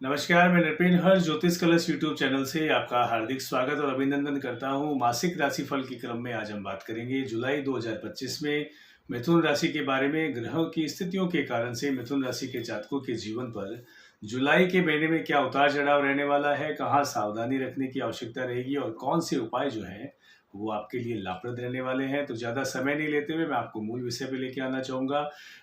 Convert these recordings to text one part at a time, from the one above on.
नमस्कार, मैं नृपेन हर ज्योतिष कलश यूट्यूब चैनल से आपका हार्दिक स्वागत और अभिनंदन करता हूं। मासिक राशिफल के क्रम में आज हम बात करेंगे जुलाई 2025 में मिथुन राशि के बारे में। ग्रहों की स्थितियों के कारण से मिथुन राशि के जातकों के जीवन पर जुलाई के महीने में क्या उतार चढ़ाव रहने वाला है, कहाँ सावधानी रखने की आवश्यकता रहेगी और कौन से उपाय जो है वो आपके लिए लाभप्रद रहने वाले हैं। तो ज़्यादा समय नहीं लेते हुए मैं आपको मूल विषय पे लेके आना चाहूँगा।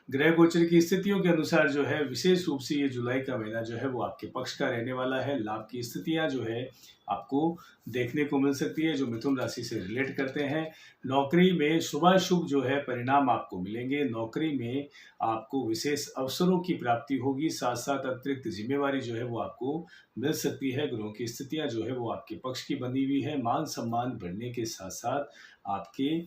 ग्रह गोचर की स्थितियों के अनुसार जो है विशेष रूप से ये जुलाई का महीना जो है वो आपके पक्ष का रहने वाला है। लाभ की स्थितियाँ जो है आपको देखने को मिल सकती है जो मिथुन राशि से रिलेट करते हैं। नौकरी में शुभाशुभ जो है परिणाम आपको मिलेंगे। नौकरी में आपको विशेष अवसरों की प्राप्ति होगी, साथ साथ अतिरिक्त जिम्मेवारी जो है वो आपको मिल सकती है। ग्रहों की स्थितियाँ जो है वो आपके पक्ष की बनी हुई है। मान सम्मान बढ़ने के साथ साथ आपके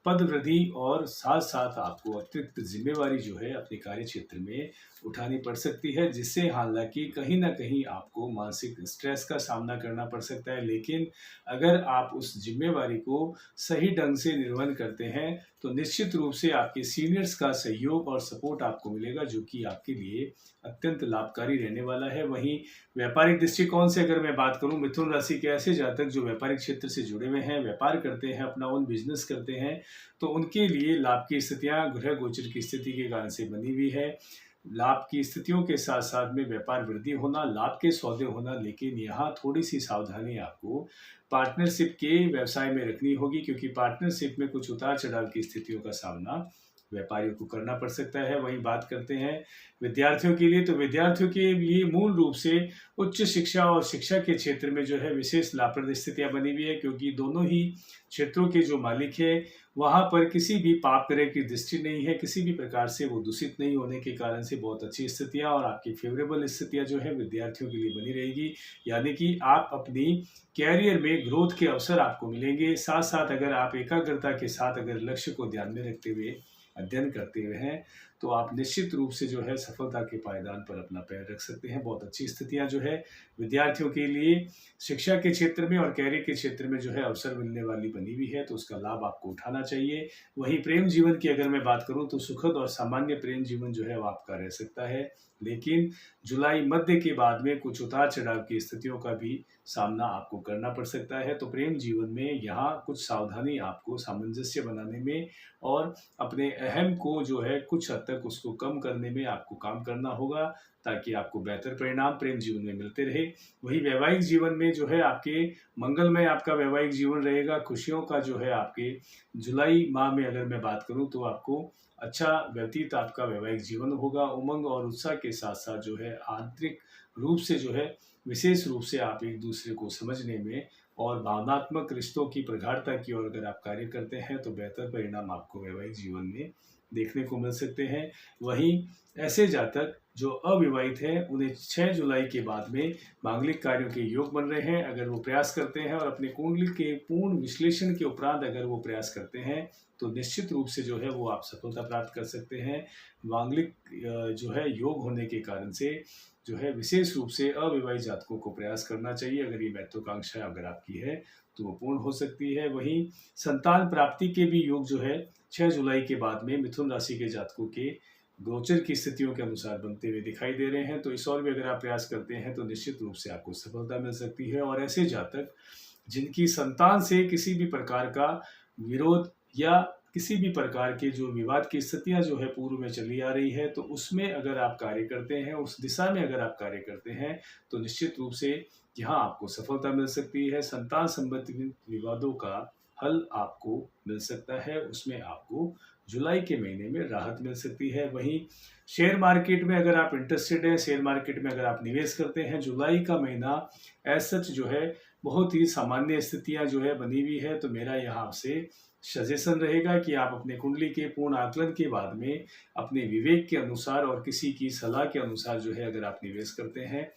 पद वृद्धि और साथ साथ आपको अतिरिक्त जिम्मेवारी जो है अपने कार्य क्षेत्र में उठानी पड़ सकती है, जिससे हालांकि कहीं ना कहीं आपको मानसिक स्ट्रेस का सामना करना पड़ सकता है। लेकिन अगर आप उस जिम्मेवारी को सही ढंग से निर्वहन करते हैं तो निश्चित रूप से आपके सीनियर्स का सहयोग और सपोर्ट आपको मिलेगा, जो कि आपके लिए अत्यंत लाभकारी रहने वाला है। वहीं व्यापारिक दृष्टिकोण से अगर मैं बात करूं, मिथुन राशि के ऐसे जातक जो व्यापारिक क्षेत्र से जुड़े हुए हैं, व्यापार करते हैं, अपना ओन बिजनेस करते हैं, तो उनके लिए लाभ की स्थितियां ग्रह गोचर की स्थिति के कारण से बनी हुई है। लाभ की स्थितियों के साथ साथ में व्यापार वृद्धि होना, लाभ के सौदे होना, लेकिन यहाँ थोड़ी सी सावधानी आपको पार्टनरशिप के व्यवसाय में रखनी होगी, क्योंकि पार्टनरशिप में कुछ उतार चढ़ाव की स्थितियों का सामना व्यापारियों को करना पड़ सकता है। वहीं बात करते हैं विद्यार्थियों के लिए, तो विद्यार्थियों के लिए मूल रूप से उच्च शिक्षा और शिक्षा के क्षेत्र में जो है विशेष लाभप्रद स्थितियां बनी हुई है, क्योंकि दोनों ही क्षेत्रों के जो मालिक है वहां पर किसी भी पाप ग्रह की दृष्टि नहीं है, किसी भी प्रकार से वो दूषित नहीं होने के कारण से बहुत अच्छी स्थितियां और आपकी फेवरेबल स्थितियां जो है विद्यार्थियों के लिए बनी रहेगी। यानी कि आप अपनी कैरियर में ग्रोथ के अवसर आपको मिलेंगे। साथ साथ अगर आप एकाग्रता के साथ अगर लक्ष्य को ध्यान में रखते हुए अध्ययन करते हुए हैं तो आप निश्चित रूप से जो है सफलता के पायदान पर अपना पैर रख सकते हैं। बहुत अच्छी स्थितियां जो है विद्यार्थियों के लिए शिक्षा के क्षेत्र में और कैरियर के क्षेत्र में जो है अवसर मिलने वाली बनी हुई है, तो उसका लाभ आपको उठाना चाहिए। वहीं प्रेम जीवन की अगर मैं बात करूं तो सुखद और सामान्य प्रेम जीवन जो है वो आपका रह सकता है, लेकिन जुलाई मध्य के बाद में कुछ उतार चढ़ाव की स्थितियों का भी सामना आपको करना पड़ सकता है। तो प्रेम जीवन में यहाँ कुछ सावधानी आपको सामंजस्य बनाने में और अपने अहम को जो है कुछ हद तक उसको कम करने में आपको काम करना होगा, ताकि आपको बेहतर परिणाम प्रेम जीवन में मिलते रहे। वही वैवाहिक जीवन में जो है आपके मंगलमय आपका वैवाहिक जीवन रहेगा। खुशियों का जो है आपके जुलाई माह में अगर मैं बात करूं तो आपको अच्छा व्यतीत आपका वैवाहिक जीवन होगा। उमंग और उत्साह के साथ साथ जो है आंतरिक रूप से जो है विशेष रूप से आप एक दूसरे को समझने में और भावनात्मक रिश्तों की प्रगाढ़ता की ओर अगर आप कार्य करते हैं तो बेहतर परिणाम आपको वैवाहिक जीवन में देखने को मिल सकते हैं। वहीं ऐसे जातक जो अविवाहित हैं उन्हें 6 जुलाई के बाद में मांगलिक कार्यों के योग बन रहे हैं। अगर वो प्रयास करते हैं और अपने कुंडली के पूर्ण विश्लेषण के उपरांत अगर वो प्रयास करते हैं तो निश्चित रूप से जो है वो आप सफलता प्राप्त कर सकते हैं। मांगलिक जो है योग होने के कारण से जो है विशेष रूप से अविवाहित जातकों को प्रयास करना चाहिए। अगर ये महत्वाकांक्षा अगर आपकी है तो वो पूर्ण हो सकती है। वहीं संतान प्राप्ति के भी योग जो है 6 जुलाई के बाद में मिथुन राशि के जातकों के गोचर की स्थितियों के अनुसार बनते हुए दिखाई दे रहे हैं। तो इस और भी अगर आप प्रयास करते हैं तो निश्चित रूप से आपको सफलता मिल सकती है। और ऐसे जातक जिनकी संतान से किसी भी प्रकार का विरोध या किसी भी प्रकार के जो विवाद की स्थितियां जो है पूर्व में चली आ रही है, तो उसमें अगर आप कार्य करते हैं, उस दिशा में अगर आप कार्य करते हैं तो निश्चित रूप से यहाँ आपको सफलता मिल सकती है। संतान संबंधी विवादों का हल आपको मिल सकता है, उसमें आपको जुलाई के महीने में राहत मिल सकती है। वहीं शेयर मार्केट में अगर आप इंटरेस्टेड हैं, शेयर मार्केट में अगर आप निवेश करते हैं, जुलाई का महीना एज सच जो है बहुत ही सामान्य स्थितियां जो है बनी हुई है। तो मेरा यहाँ आपसे सजेशन रहेगा कि आप अपने कुंडली के पूर्ण आकलन के बाद में अपने विवेक के अनुसार और किसी की सलाह के अनुसार जो है अगर आप निवेश करते हैं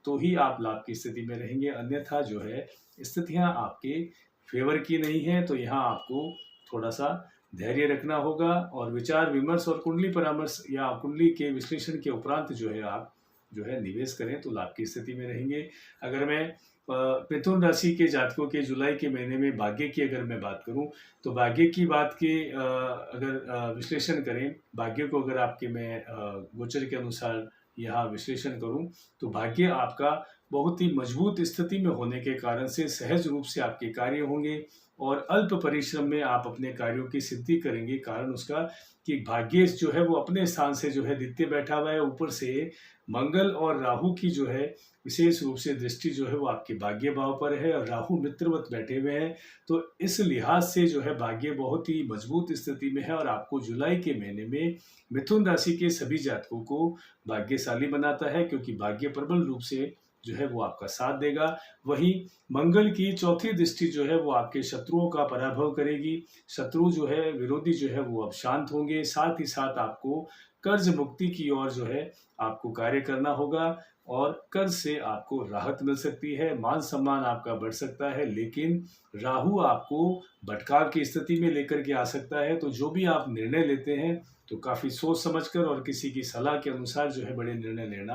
तो ही आप लाभ की स्थिति में रहेंगे। अन्यथा जो है स्थितियां आपके फेवर की नहीं है, तो यहाँ आपको थोड़ा सा धैर्य रखना होगा और विचार विमर्श और कुंडली परामर्श या कुंडली के विश्लेषण के उपरांत जो है आप जो है निवेश करें तो लाभ की स्थिति में रहेंगे। अगर मैं मिथुन राशि के जातकों के जुलाई के महीने में भाग्य की अगर मैं बात करूं तो भाग्य की बात के अगर विश्लेषण करें, भाग्य को अगर आपके मैं गोचर के अनुसार यहाँ विश्लेषण करूं तो भाग्य आपका बहुत ही मजबूत स्थिति में होने के कारण से सहज रूप से आपके कार्य होंगे और अल्प परिश्रम में आप अपने कार्यों की सिद्धि करेंगे। कारण उसका कि भाग्य जो है वो अपने स्थान से जो है द्वितीय बैठा हुआ है, ऊपर से मंगल और राहु की जो है विशेष रूप से दृष्टि जो है वो आपके भाग्य भाव पर है और राहु मित्रवत बैठे हुए हैं। तो इस लिहाज से जो है भाग्य बहुत ही मजबूत स्थिति में है और आपको जुलाई के महीने में मिथुन राशि के सभी जातकों को भाग्यशाली बनाता है, क्योंकि भाग्य प्रबल रूप से जो है वो आपका साथ देगा। वहीं मंगल की चौथी दृष्टि जो है वो आपके शत्रुओं का पराभव करेगी। शत्रु जो है, विरोधी जो है वो अब शांत होंगे। साथ ही साथ आपको कर्ज मुक्ति की ओर जो है आपको कार्य करना होगा और कर्ज से आपको राहत मिल सकती है। मान सम्मान आपका बढ़ सकता है, लेकिन राहु आपको भटकाव की स्थिति में लेकर के आ सकता है। तो जो भी आप निर्णय लेते हैं तो काफी सोच समझकर और किसी की सलाह के अनुसार जो है बड़े निर्णय लेना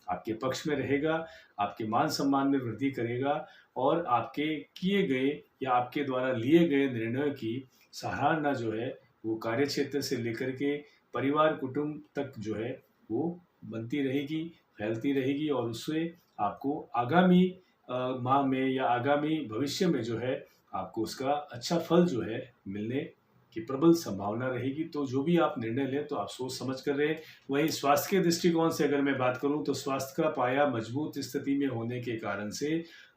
आपके पक्ष में रहेगा, आपके मान सम्मान में वृद्धि करेगा और आपके किए गए या आपके द्वारा लिए गए निर्णयों की सराहना जो है वो कार्य क्षेत्र से लेकर के परिवार कुटुंब तक जो है वो बनती रहेगी, फैलती रहेगी और उससे आपको आगामी माह में या आगामी भविष्य में जो है आपको उसका अच्छा फल जो है मिलने की प्रबल संभावना रहेगी। तो जो भी आप निर्णय लें तो आप सोच समझ कर रहे। वहीं स्वास्थ्य के दृष्टिकोण से अगर मैं बात करूं तो स्वास्थ्य का पाया मजबूत स्थिति में होने के कारण से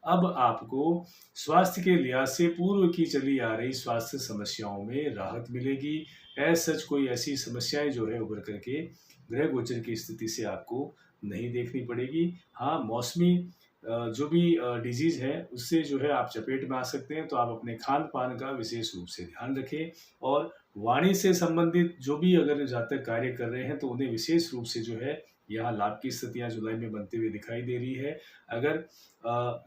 अब आपको स्वास्थ्य के लिहाज से पूर्व की चली आ रही स्वास्थ्य समस्याओं में राहत मिलेगी। सच कोई ऐसी समस्याएं जो है उभर करके ग्रह गोचर की स्थिति से आपको नहीं देखनी पड़ेगी। हाँ, मौसमी जो भी डिजीज है उससे जो है आप चपेट में आ सकते हैं, तो आप अपने खान पान का विशेष रूप से ध्यान रखें और वाणी से संबंधित जो भी अगर जातक कार्य कर रहे हैं तो उन्हें विशेष रूप से जो है यहाँ लाभ की स्थितियां जुलाई में बनती हुई दिखाई दे रही है। अगर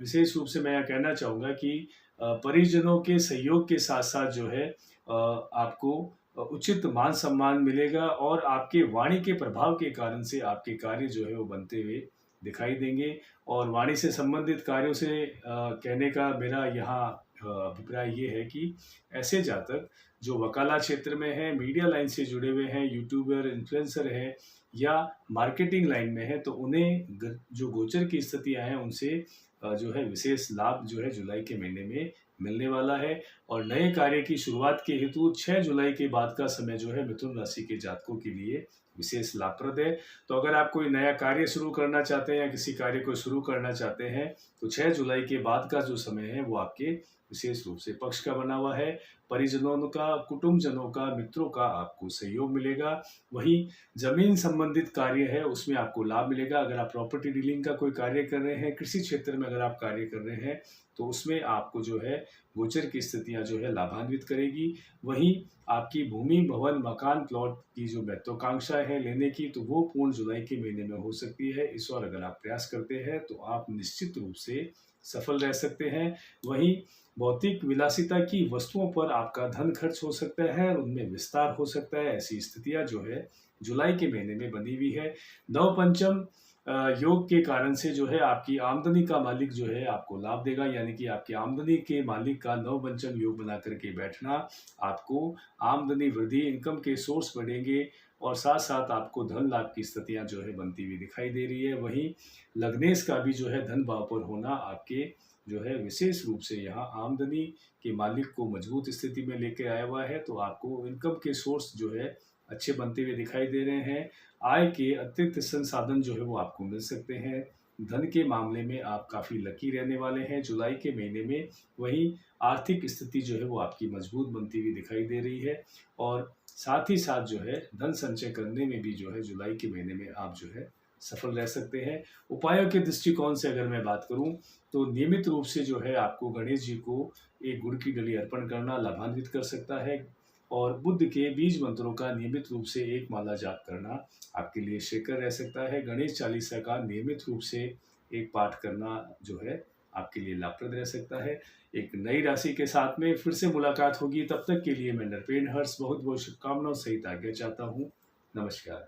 विशेष रूप से मैं यह कहना चाहूँगा कि परिजनों के सहयोग के साथ साथ जो है आपको उचित मान सम्मान मिलेगा और आपके वाणी के प्रभाव के कारण से आपके कार्य जो है वो बनते हुए दिखाई देंगे। और वाणी से संबंधित कार्यों से कहने का मेरा यहाँ अभिप्राय ये है कि ऐसे जातक जो वकाला क्षेत्र में हैं, मीडिया लाइन से जुड़े हुए हैं, यूट्यूबर, इन्फ्लुएंसर हैं या मार्केटिंग लाइन में है, तो उन्हें जो गोचर की स्थितियां हैं उनसे जो है विशेष लाभ जो है जुलाई के महीने में मिलने वाला है। और नए कार्य की शुरुआत के हेतु 6 जुलाई के बाद का समय जो है मिथुन राशि के जातकों के लिए विशेष लाभप्रद है। तो अगर आप कोई नया कार्य शुरू करना चाहते हैं या किसी कार्य को शुरू करना चाहते हैं तो 6 जुलाई के बाद का जो समय है वो आपके विशेष रूप से पक्ष का बना हुआ है। परिजनों का, कुटुंबजनों का, मित्रों का आपको सहयोग मिलेगा। वहीं जमीन संबंधित कार्य है उसमें आपको लाभ मिलेगा। अगर आप प्रॉपर्टी डीलिंग का कोई कार्य कर रहे हैं, कृषि क्षेत्र में अगर आप कार्य कर रहे हैं तो उसमें आपको जो है गोचर की स्थितियां जो है लाभान्वित करेगी। वहीं आपकी भूमि, भवन, मकान, प्लॉट की जो महत्वाकांक्षा है लेने की, तो वो पूर्ण जुलाई के महीने में हो सकती है। इस और अगर आप प्रयास करते हैं तो आप निश्चित रूप से सफल रह सकते हैं। वहीं भौतिक विलासिता की वस्तुओं पर आपका धन खर्च हो सकता है और उनमें विस्तार हो सकता है। ऐसी स्थितियां जो है जुलाई के महीने में बनी हुई है। नव पंचम योग के कारण से जो है आपकी आमदनी का मालिक जो है आपको लाभ देगा, यानी कि आपकी आमदनी के मालिक का नव पंचम योग बना करके बैठना आपको आमदनी वृद्धि, इनकम के सोर्स बढ़ेंगे और साथ साथ आपको धन लाभ की स्थितियां जो है बनती हुई दिखाई दे रही है। वहीं लग्नेश का भी जो है धन भाव पर होना आपके जो है विशेष रूप से यहाँ आमदनी के मालिक को मजबूत स्थिति में लेके आया हुआ है। तो आपको इनकम के सोर्स जो है अच्छे बनते हुए दिखाई दे रहे हैं। आय के अतिरिक्त संसाधन जो है वो आपको मिल सकते हैं। धन के मामले में आप काफ़ी लकी रहने वाले हैं जुलाई के महीने में। वहीं आर्थिक स्थिति जो है वो आपकी मजबूत बनती हुई दिखाई दे रही है और साथ ही साथ जो है धन संचय करने में भी जो है जुलाई के महीने में आप जो है सफल रह सकते हैं। उपायों के दृष्टिकोण से अगर मैं बात करूं तो नियमित रूप से जो है आपको गणेश जी को एक गुड़ की डली अर्पण करना लाभान्वित कर सकता है और बुद्ध के बीज मंत्रों का नियमित रूप से एक माला जाप करना आपके लिए श्रेयकर रह सकता है। गणेश चालीसा का नियमित रूप से एक पाठ करना जो है आपके लिए लाभप्रद रह सकता है। एक नई राशि के साथ में फिर से मुलाकात होगी। तब तक के लिए मैं नरपेन हर्ष बहुत बहुत शुभकामनाओं सहित आज्ञा चाहता हूँ। नमस्कार।